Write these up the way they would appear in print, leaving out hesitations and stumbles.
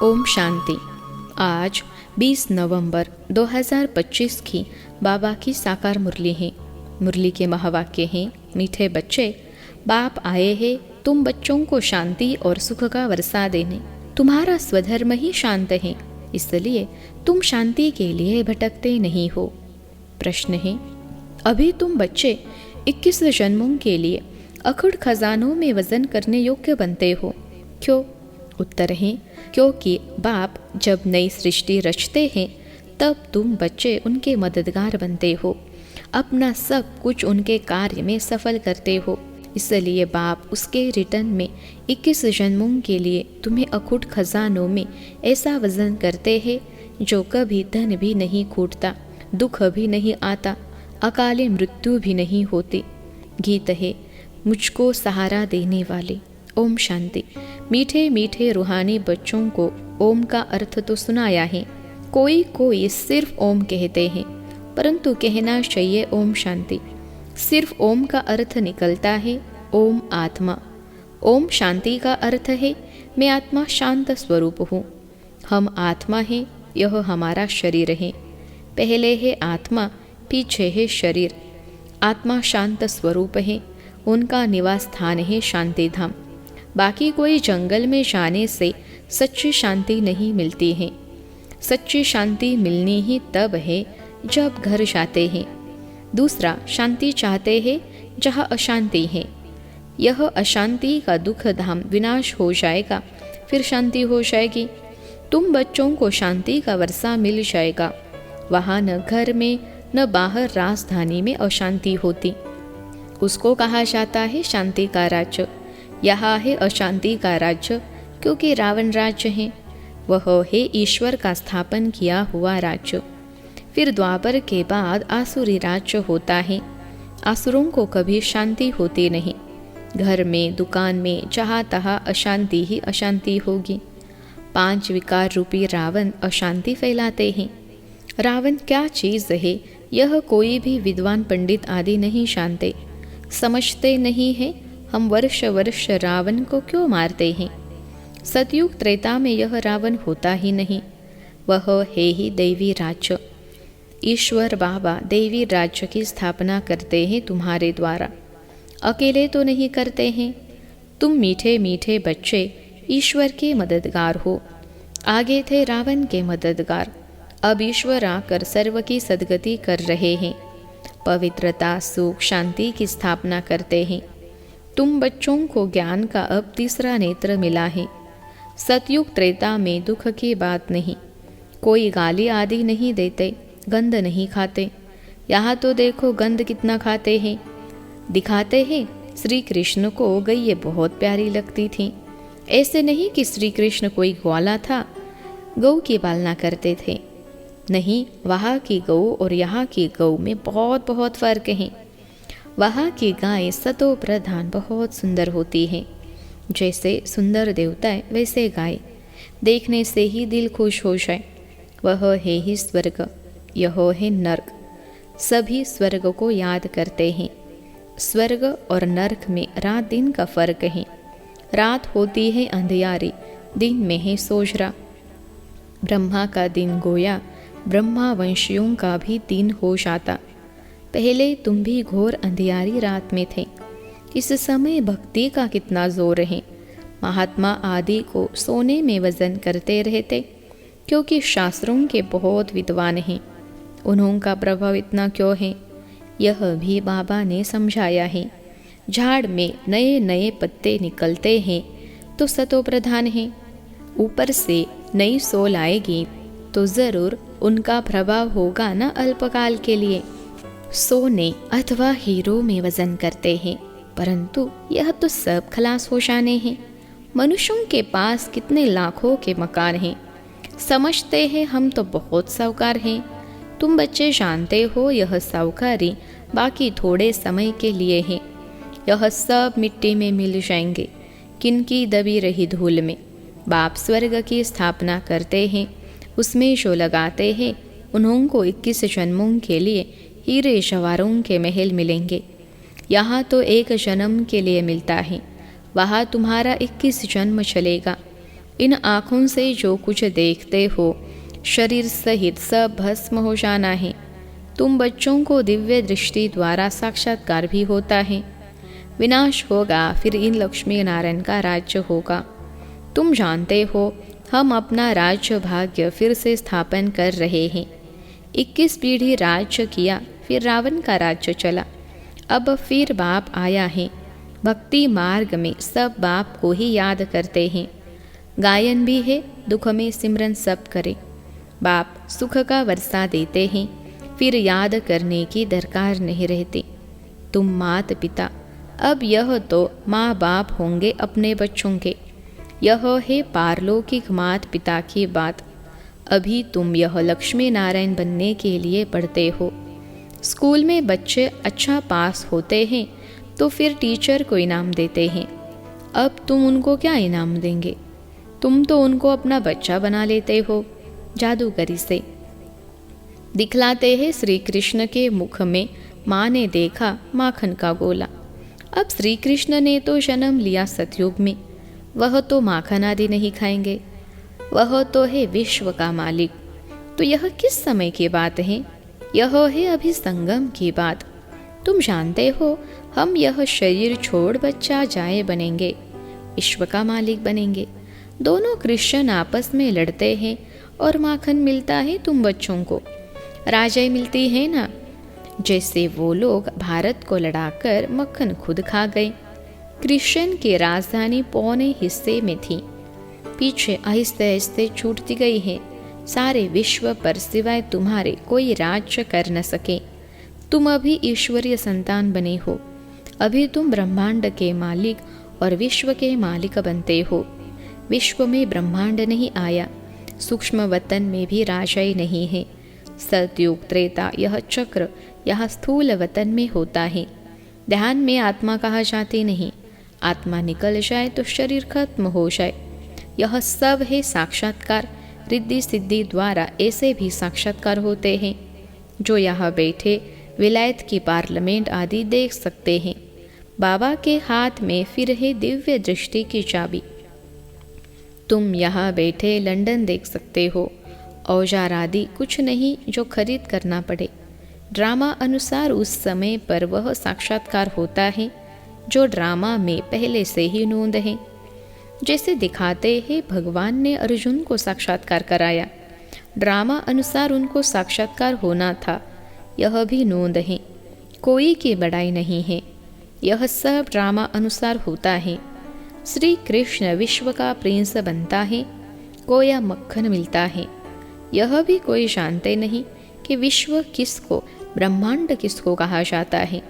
ओम शांति। आज 20 नवंबर 2025 की बाबा की साकार मुरली है। मुरली के महावाक्य हैं, मीठे बच्चे, बाप आए हैं तुम बच्चों को शांति और सुख का वर्षा देने। तुम्हारा स्वधर्म ही शांत है, इसलिए तुम शांति के लिए भटकते नहीं हो। प्रश्न है, अभी तुम बच्चे 21 जन्मों के लिए अखंड खजानों में वजन करने योग्य बनते हो। क्यों? उत्तर है, क्योंकि बाप जब नई सृष्टि रचते हैं तब तुम बच्चे उनके मददगार बनते हो, अपना सब कुछ उनके कार्य में सफल करते हो। इसलिए बाप उसके रिटर्न में 21 जन्मों के लिए तुम्हें अखूट खजानों में ऐसा वजन करते हैं जो कभी धन भी नहीं खूटता, दुख भी नहीं आता, अकाले मृत्यु भी नहीं होती। गीत है, मुझको सहारा देने वाले। ओम शांति। मीठे मीठे रूहानी बच्चों को ओम का अर्थ तो सुनाया है। कोई कोई सिर्फ ओम कहते हैं, परंतु कहना चाहिए ओम शांति। सिर्फ ओम का अर्थ निकलता है ओम आत्मा। ओम शांति का अर्थ है मैं आत्मा शांत स्वरूप हूँ। हम आत्मा हैं, यह हमारा शरीर है। पहले है आत्मा, पीछे है शरीर। आत्मा शांत स्वरूप है, उनका निवास स्थान है शांति धाम। बाकी कोई जंगल में जाने से सच्ची शांति नहीं मिलती है। सच्ची शांति मिलनी ही तब है जब घर जाते हैं। दूसरा, शांति चाहते हैं जहाँ अशांति है। यह अशांति का दुख धाम विनाश हो जाएगा, फिर शांति हो जाएगी। तुम बच्चों को शांति का वर्षा मिल जाएगा। वहाँ न घर में न बाहर राजधानी में अशांति होती। उसको कहा जाता है शांति का राज्य। यहाँ है अशांति का राज्य, क्योंकि रावण राज्य है। वह है ईश्वर का स्थापन किया हुआ राज्य। फिर द्वापर के बाद आसुरी राज्य होता है। आसुरों को कभी शांति होती नहीं। घर में, दुकान में, जहाँ तहाँ अशांति ही अशांति होगी। 5 विकार रूपी रावण अशांति फैलाते हैं। रावण क्या चीज़ है यह कोई भी विद्वान पंडित आदि नहीं जानते, समझते नहीं है। हम वर्ष वर्ष रावण को क्यों मारते हैं? सतयुग त्रेता में यह रावण होता ही नहीं। वह है ही दैवी राज्य। ईश्वर बाबा दैवी राज्य की स्थापना करते हैं तुम्हारे द्वारा, अकेले तो नहीं करते हैं। तुम मीठे मीठे बच्चे ईश्वर के मददगार हो। आगे थे रावण के मददगार, अब ईश्वर आकर सर्व की सद्गति कर रहे हैं। पवित्रता, सुख, शांति की स्थापना करते हैं। तुम बच्चों को ज्ञान का अब तीसरा नेत्र मिला है। सतयुग त्रेता में दुख की बात नहीं। कोई गाली आदि नहीं देते, गंध नहीं खाते। यहाँ तो देखो गंध कितना खाते हैं। दिखाते हैं श्री कृष्ण को गई बहुत प्यारी लगती थी। ऐसे नहीं कि श्री कृष्ण कोई ग्वाला था, गौ की पालना करते थे। नहीं, वहाँ की गौ और यहाँ की गौ में बहुत बहुत फर्क है। वहाँ की गाय सतो प्रधान बहुत सुंदर होती है। जैसे सुंदर देवता है वैसे गाय, देखने से ही दिल खुश हो जाए। वह है ही स्वर्ग, यह है नर्क। सभी स्वर्ग को याद करते हैं। स्वर्ग और नर्क में रात दिन का फर्क है। रात होती है अंधियारी, दिन में है सोजरा। ब्रह्मा का दिन गोया, ब्रह्मा वंशियों का भी दिन हो जाता। पहले तुम भी घोर अंधियारी रात में थे। इस समय भक्ति का कितना जोर है। महात्मा आदि को सोने में वजन करते रहते, क्योंकि शास्त्रों के बहुत विद्वान हैं। उन्होंने प्रभाव इतना क्यों है, यह भी बाबा ने समझाया है। झाड़ में नए नए पत्ते निकलते हैं तो सतो प्रधान है। ऊपर से नई सोल आएगी तो जरूर उनका प्रभाव होगा न अल्पकाल के लिए। सोने अथवा हीरो में वजन करते हैं, परंतु यह तो सब खलास हो जाने हैं। मनुष्यों के पास कितने लाखों के मकान हैं। समझते हैं हम तो बहुत साहूकार हैं। तुम बच्चे जानते हो यह साहूकारी बाकी थोड़े समय के लिए है। यह सब मिट्टी में मिल जाएंगे, किनकी दबी रही धूल में। बाप स्वर्ग की स्थापना करते हैं, उसमें जो लगाते हैं उन्होंने 21 जन्मों के लिए हीरे जवाहरों के महल मिलेंगे। यहाँ तो एक जन्म के लिए मिलता है, वहाँ तुम्हारा 21 जन्म चलेगा। इन आँखों से जो कुछ देखते हो शरीर सहित सब भस्म हो जाना है। तुम बच्चों को दिव्य दृष्टि द्वारा साक्षात्कार भी होता है। विनाश होगा, फिर इन लक्ष्मी नारायण का राज्य होगा। तुम जानते हो हम अपना राज्य भाग्य फिर से स्थापन कर रहे हैं। 21 पीढ़ी राज्य किया, फिर रावण का राज्य चला, अब फिर बाप आया है। भक्ति मार्ग में सब बाप को ही याद करते हैं। गायन भी है, दुख में सिमरन सब करे। बाप सुख का वर्षा देते हैं, फिर याद करने की दरकार नहीं रहती। तुम मात पिता, अब यह तो माँ बाप होंगे अपने बच्चों के। यह है पारलौकिक मात पिता की बात। अभी तुम यह लक्ष्मी नारायण बनने के लिए पढ़ते हो। स्कूल में बच्चे अच्छा पास होते हैं तो फिर टीचर को इनाम देते हैं। अब तुम उनको क्या इनाम देंगे? तुम तो उनको अपना बच्चा बना लेते हो जादूगरी से। दिखलाते हैं श्री कृष्ण के मुख में माँ ने देखा माखन का गोला। अब श्री कृष्ण ने तो जन्म लिया सतयुग में, वह तो माखन आदि नहीं खाएंगे, वह तो है विश्व का मालिक। तो यह किस समय की बात है? यह है अभी संगम की बात। तुम जानते हो हम यह शरीर छोड़ बच्चा जाए बनेंगे, विश्व का मालिक बनेंगे। दोनों क्रिश्चियन आपस में लड़ते हैं और माखन मिलता है तुम बच्चों को, राजाई मिलती है ना। जैसे वो लोग भारत को लड़ाकर मक्खन खुद खा गए। क्रिश्चियन की राजधानी पौने हिस्से में थी, पीछे आहिस्ते आहिस्ते छूटती गई है। सारे विश्व पर सिवाय तुम्हारे कोई राज्य कर न सके। तुम अभी ईश्वरीय संतान बने हो। अभी तुम ब्रह्मांड के मालिक और विश्व के मालिक बनते हो। विश्व में ब्रह्मांड नहीं आया, सूक्ष्म वतन में भी राजाई नहीं है। सतयुग त्रेता यह चक्र यह स्थूल वतन में होता है। ध्यान में आत्मा कहा जाती नहीं। आत्मा निकल जाए तो शरीर खत्म हो जाए। यह सब है साक्षात्कार। रिद्धि सिद्धि द्वारा ऐसे भी साक्षात्कार होते हैं जो यहाँ बैठे विलायत की पार्लियामेंट आदि देख सकते हैं। बाबा के हाथ में फिर है दिव्य दृष्टि की चाबी। तुम यहाँ बैठे लंदन देख सकते हो। औजार आदि कुछ नहीं जो खरीद करना पड़े। ड्रामा अनुसार उस समय पर वह साक्षात्कार होता है जो ड्रामा में पहले से ही नोंद है। जैसे दिखाते हैं भगवान ने अर्जुन को साक्षात्कार कराया, ड्रामा अनुसार उनको साक्षात्कार होना था, यह भी नोंद है। कोई की बड़ाई नहीं है, यह सब ड्रामा अनुसार होता है। श्री कृष्ण विश्व का प्रिंस बनता है, कोया मक्खन मिलता है। यह भी कोई जानते नहीं कि विश्व किसको, ब्रह्मांड किसको कहा जाता है।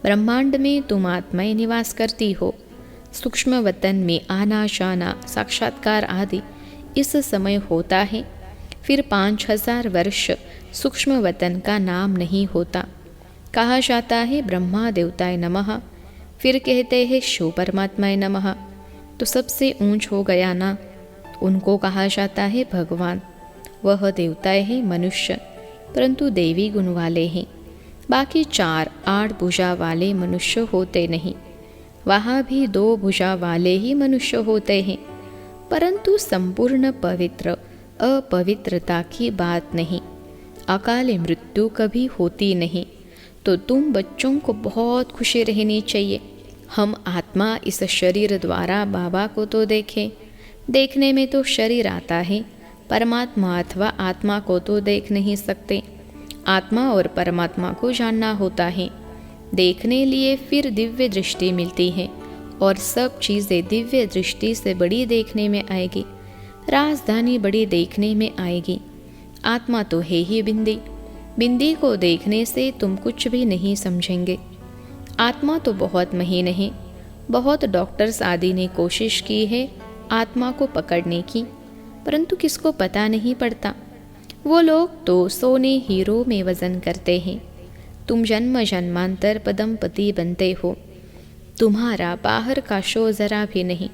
ब्रह्मांड में तुम आत्माएं निवास करती हो। सूक्ष्म वतन में आना जाना साक्षात्कार आदि इस समय होता है। फिर 5000 वर्ष सूक्ष्म वतन का नाम नहीं होता। कहा जाता है ब्रह्मा देवताय नमः, फिर कहते हैं शिव परमात्माय नमः। तो सबसे ऊंच हो गया ना, उनको कहा जाता है भगवान। वह देवताएं हैं मनुष्य, परंतु देवी गुण वाले हैं। बाकी 4 8 भुजा वाले मनुष्य होते नहीं। वहाँ भी 2 भुजा वाले ही मनुष्य होते हैं, परंतु संपूर्ण पवित्र अपवित्रता की बात नहीं। अकाल मृत्यु कभी होती नहीं। तो तुम बच्चों को बहुत खुशी रहनी चाहिए। हम आत्मा इस शरीर द्वारा बाबा को तो देखें, देखने में तो शरीर आता है, परमात्मा अथवा आत्मा को तो देख नहीं सकते। आत्मा और परमात्मा को जानना होता है। देखने लिए फिर दिव्य दृष्टि मिलती है और सब चीज़ें दिव्य दृष्टि से बड़ी देखने में आएगी। राजधानी बड़ी देखने में आएगी। आत्मा तो है ही बिंदी, बिंदी को देखने से तुम कुछ भी नहीं समझेंगे। आत्मा तो बहुत महीन है। बहुत डॉक्टर्स आदि ने कोशिश की है आत्मा को पकड़ने की, परंतु किसको पता नहीं पड़ता। वो लोग तो सोने हीरो में वजन करते हैं। तुम जन्म जन्मांतर पदमपति बनते हो। तुम्हारा बाहर का शो जरा भी नहीं।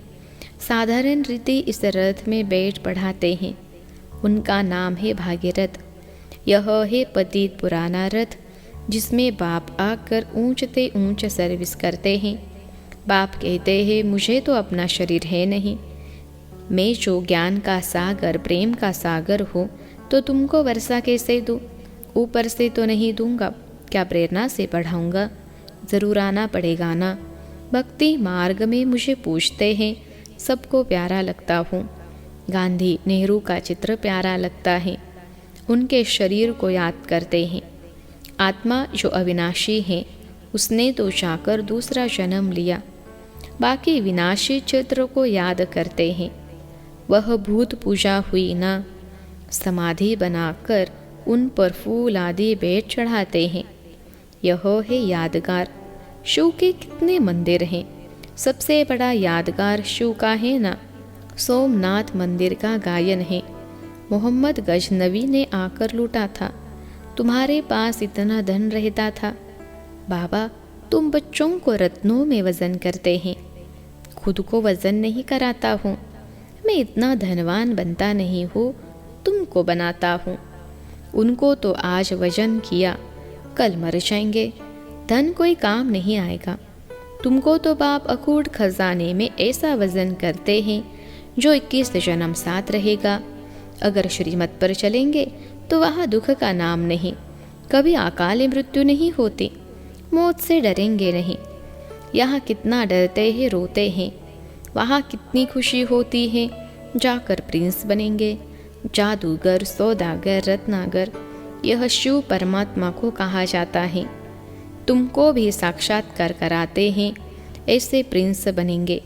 साधारण रीति इस रथ में बैठ पढ़ाते हैं। उनका नाम है भागीरथ। यह है पतित पुराना रथ जिसमें बाप आकर ऊंचते ऊंच सर्विस करते हैं। बाप कहते हैं मुझे तो अपना शरीर है नहीं, मैं जो ज्ञान का सागर, प्रेम का सागर हूँ, तो तुमको वर्षा कैसे दूँ? ऊपर से तो नहीं दूंगा, क्या प्रेरणा से पढ़ाऊँगा? ज़रूर आना पड़ेगा ना। भक्ति मार्ग में मुझे पूछते हैं, सबको प्यारा लगता हूँ। गांधी, नेहरू का चित्र प्यारा लगता है, उनके शरीर को याद करते हैं। आत्मा जो अविनाशी है, उसने तो जाकर दूसरा जन्म लिया। बाकी विनाशी चित्र को याद करते हैं। वह भूत पूजा हुई ना, समाधि बनाकर उन पर फूल आदि बेट चढ़ाते हैं। यह है यादगार। शिव के कितने मंदिर हैं, सबसे बड़ा यादगार शिव का है ना। सोमनाथ मंदिर का गायन है, मोहम्मद गजनवी ने आकर लूटा था। तुम्हारे पास इतना धन रहता था। बाबा, तुम बच्चों को रत्नों में वजन करते हैं, खुद को वजन नहीं कराता हूँ। मैं इतना धनवान बनता नहीं हूँ, तुमको बनाता हूँ। उनको तो आज वजन किया, कल मर जाएंगे, धन कोई काम नहीं आएगा। तुमको तो बाप अकूट खजाने में ऐसा वजन करते हैं जो 21 जन्म साथ रहेगा। अगर श्रीमत पर चलेंगे तो वहाँ दुख का नाम नहीं, कभी अकाल मृत्यु नहीं होती, मौत से डरेंगे नहीं। यहाँ कितना डरते हैं, रोते हैं, वहाँ कितनी खुशी होती है। जाकर प्रिंस बनेंगे, जादूगर, सौदागर, रत्नागर, यह शिव परमात्मा को कहा जाता है। तुमको भी साक्षात्कार कराते हैं, ऐसे प्रिंस बनेंगे।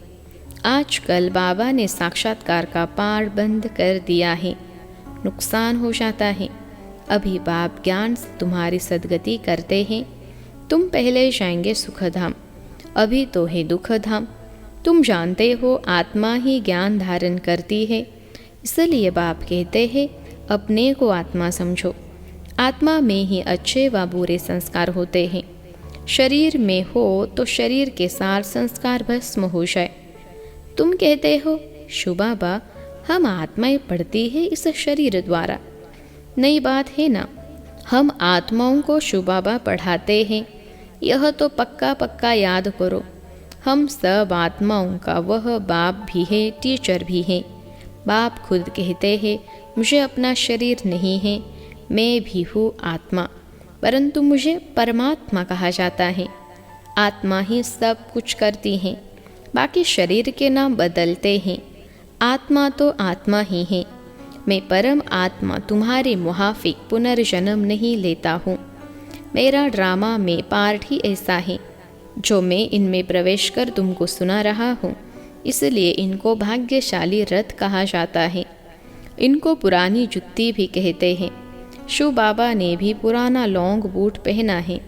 आजकल बाबा ने साक्षात्कार का पार बंद कर दिया है, नुकसान हो जाता है। अभी बाप ज्ञान से तुम्हारी सदगति करते हैं। तुम पहले जाएंगे सुखधाम, अभी तो है दुखधाम। तुम जानते हो आत्मा ही ज्ञान धारण करती है, इसलिए बाप कहते हैं अपने को आत्मा समझो। आत्मा में ही अच्छे व बुरे संस्कार होते हैं। शरीर में हो तो शरीर के सारे संस्कार भस्म हो जाए। तुम कहते हो शिव बाबा, हम आत्माएं पढ़ती है इस शरीर द्वारा। नई बात है ना, हम आत्माओं को शिव बाबा पढ़ाते हैं, यह तो पक्का पक्का याद करो। हम सब आत्माओं का वह बाप भी है, टीचर भी है। बाप खुद कहते हैं मुझे अपना शरीर नहीं है, मैं भी हूँ आत्मा, परंतु मुझे परमात्मा कहा जाता है। आत्मा ही सब कुछ करती है, बाकी शरीर के नाम बदलते हैं। आत्मा तो आत्मा ही है। मैं परम आत्मा तुम्हारे मुहाफिक पुनर्जन्म नहीं लेता हूँ। मेरा ड्रामा में पार्ट ही ऐसा है जो मैं इनमें प्रवेश कर तुमको सुना रहा हूँ, इसलिए इनको भाग्यशाली रथ कहा जाता है। इनको पुरानी जुत्ती भी कहते हैं। शिव बाबा ने भी पुराना लॉन्ग बूट पहना है।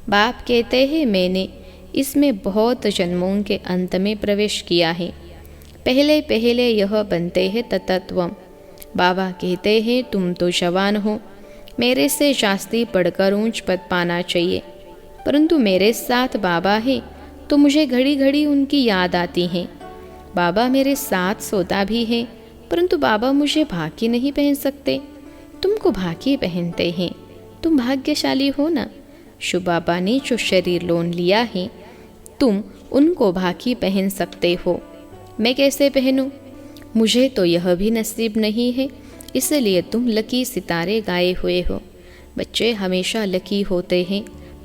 बाप कहते हैं मैंने इसमें बहुत जन्मों के अंत में प्रवेश किया है। पहले पहले यह बनते हैं तत्वम। बाबा कहते हैं तुम तो जवान हो, मेरे से शास्त्री पढ़कर ऊंच पद पाना चाहिए, परंतु मेरे साथ बाबा है तो मुझे घड़ी घड़ी उनकी याद आती है। बाबा मेरे साथ सोता भी है, परंतु बाबा मुझे भाकी नहीं पहन सकते, तुमको भाकी पहनते हैं। तुम भाग्यशाली हो ना। शिव बाबा ने जो शरीर लोन लिया है, तुम उनको भाकी पहन सकते हो, मैं कैसे पहनूं? मुझे तो यह भी नसीब नहीं है, इसलिए तुम लकी सितारे गाए हुए हो। बच्चे हमेशा लकी होते हैं।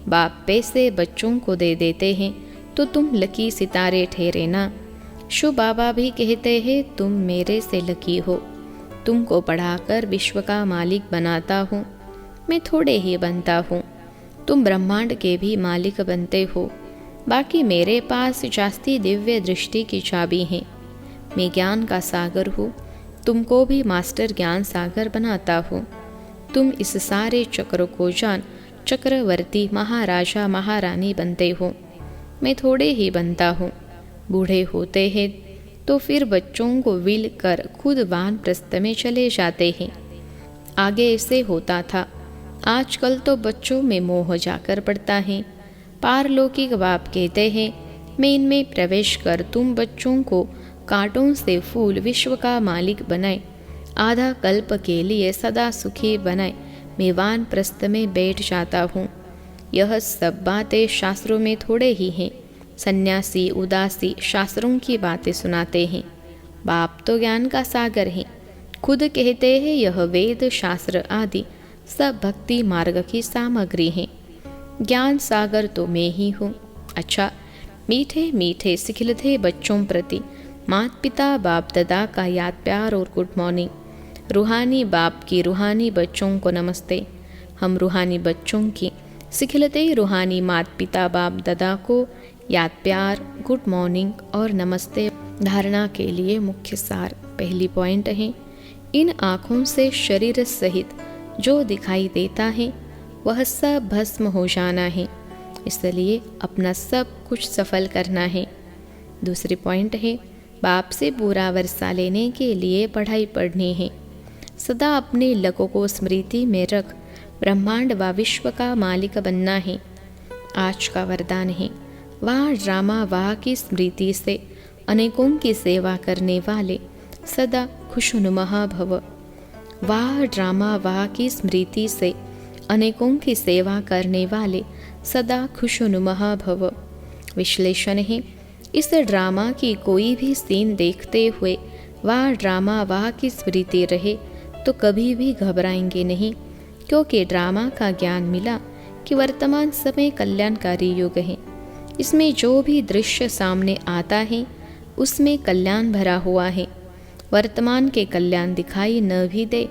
बाप पैसे बच्चों को दे देते हैं तो तुम लकी सितारे ठहरे ना। शिव बाबा भी कहते हैं तुम मेरे से लकी हो। तुमको पढ़ाकर विश्व का मालिक बनाता हूँ, मैं थोड़े ही बनता हूँ। तुम ब्रह्मांड के भी मालिक बनते हो। बाकी मेरे पास जास्ती दिव्य दृष्टि की चाबी है। मैं ज्ञान का सागर हूँ, तुमको भी मास्टर ज्ञान सागर बनाता हूँ। तुम इस सारे चक्र को जान चक्रवर्ती महाराजा महारानी बनते हो, मैं थोड़े ही बनता हूँ। बूढ़े होते हैं तो फिर बच्चों को विल कर खुद वानप्रस्थ में चले जाते हैं। आगे ऐसे होता था, आजकल तो बच्चों में मोह जाकर पड़ता है। पारलौकिक बाप कहते हैं मैं इनमें प्रवेश कर तुम बच्चों को कांटों से फूल विश्व का मालिक बनाए, आधा कल्प के लिए सदा सुखी बनाए, मैं वानप्रस्थ में बैठ जाता हूँ। यह सब बातें शास्त्रों में थोड़े ही हैं। सन्यासी उदासी शास्त्रों की बातें सुनाते हैं। बाप तो ज्ञान का सागर है। खुद कहते हैं यह वेद शास्त्र आदि सब भक्ति मार्ग की सामग्री है। ज्ञान सागर तो मैं ही हूँ। अच्छा, मीठे मीठे सिखिलते बच्चों प्रति माता पिता बाप दादा का याद प्यार और गुड मॉर्निंग। रूहानी बाप की रूहानी बच्चों को नमस्ते। हम रूहानी बच्चों की सिखिलते रूहानी माता पिता बाप दादा को याद प्यार, गुड मॉर्निंग और नमस्ते। धारणा के लिए मुख्य सार। पहली पॉइंट है, इन आँखों से शरीर सहित जो दिखाई देता है वह सब भस्म हो जाना है, इसलिए अपना सब कुछ सफल करना है। दूसरी पॉइंट है, बाप से पूरा वर्षा लेने के लिए पढ़ाई पढ़नी है। सदा अपने लको को स्मृति में रख ब्रह्मांड व विश्व का मालिक बनना है। आज का वरदान है, वाह ड्रामा वाह की स्मृति से अनेकों की सेवा करने वाले सदा खुशनुमा भव। वाह ड्रामा वाह की स्मृति से अनेकों की सेवा करने वाले सदा खुशनुमा भव। विश्लेषण है, इस ड्रामा की कोई भी सीन देखते हुए वाह ड्रामा वाह की स्मृति रहे तो कभी भी घबराएंगे नहीं, क्योंकि ड्रामा का ज्ञान मिला कि वर्तमान समय कल्याणकारी युग है। इसमें जो भी दृश्य सामने आता है उसमें कल्याण भरा हुआ है। वर्तमान के कल्याण दिखाई न भी दे,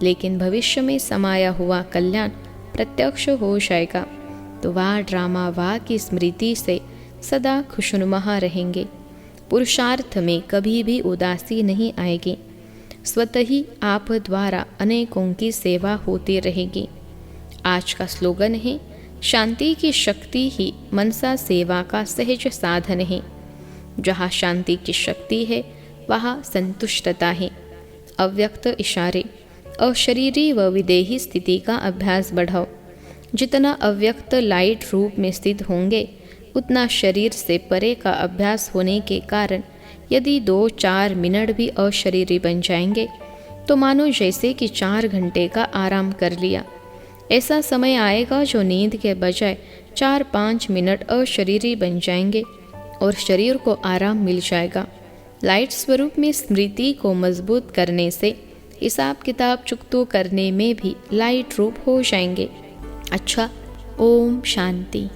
लेकिन भविष्य में समाया हुआ कल्याण प्रत्यक्ष हो जाएगा। तो वाह ड्रामा वाह की स्मृति से सदा खुशनुमा रहेंगे। पुरुषार्थ में कभी भी उदासी नहीं आएगी। स्वतः ही आप द्वारा अनेकों की सेवा होती रहेगी। आज का स्लोगन है, शांति की शक्ति ही मनसा सेवा का सहज साधन है। जहाँ शांति की शक्ति है वहाँ संतुष्टता है। अव्यक्त इशारे। अशरीरी व विदेही स्थिति का अभ्यास बढ़ाओ। जितना अव्यक्त लाइट रूप में स्थित होंगे उतना शरीर से परे का अभ्यास होने के कारण यदि 2-4 मिनट भी अशरीरी बन जाएंगे तो मानो जैसे कि 4 घंटे का आराम कर लिया। ऐसा समय आएगा जो नींद के बजाय 4-5 मिनट अशरीरी बन जाएंगे और शरीर को आराम मिल जाएगा। लाइट स्वरूप में स्मृति को मजबूत करने से हिसाब किताब चुकतो करने में भी लाइट रूप हो जाएंगे। अच्छा, ओम शांति।